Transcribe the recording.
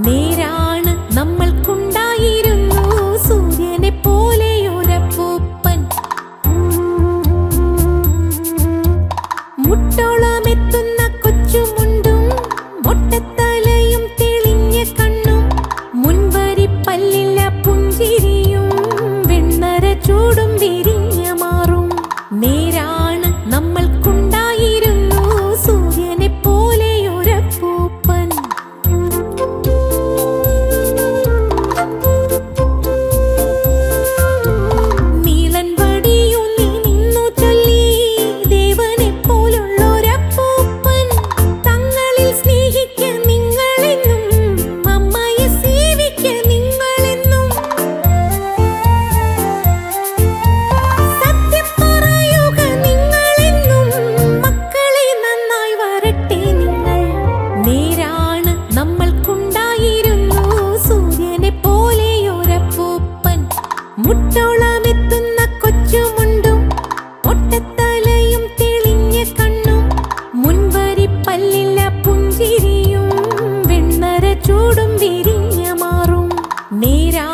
നേരാണ് നമ്മൾക്കുണ്ടായിരുന്നു സൂര്യനെ പോലെയൊരപ്പൂപ്പൻ. മുട്ടോളമെത്തുന്ന കൊച്ചുമുണ്ടും മൊട്ടത്തലയും തെളിഞ്ഞ കണ്ണും മുൻവരി പല്ലില്ല പുഞ്ചിരിയും വെണ്ണര ചൂടും വിരിഞ്ഞ മാറും. നേരാണ് നമ്മൾക്കുണ്ടായിരുന്നു സൂര്യനെ പോലെയൊരപ്പൂപ്പൻ. നീലൻ വടിയൂന്നി നിന്നു ചൊല്ലി ദേവനെ പോലുള്ളൊരപ്പൂപ്പൻ. തങ്ങളിൽ സ്നേഹിക്ക നിങ്ങളെന്നും അമ്മയെ സേവിക്ക നിങ്ങളെന്നും. സത്യം പറയുക നിങ്ങളെന്നും മക്കളെ നന്നായി വരട്ടെ നിങ്ങൾ. നേരാണ് നമ്മൾക്കുണ്ടായിരുന്നു സൂര്യനെ പോലെയൊരപ്പൂപ്പൻ. മുട്ടോളമെത്തുന്ന കൊച്ചുമുണ്ടും ഒട്ടത്തലയും തെളിഞ്ഞ കണ്ണും മുൻവരി പല്ലില്ല പുഞ്ചിരിയും വെണ്ണര ചൂടും വിരിഞ്ഞ മാറും. നേരാ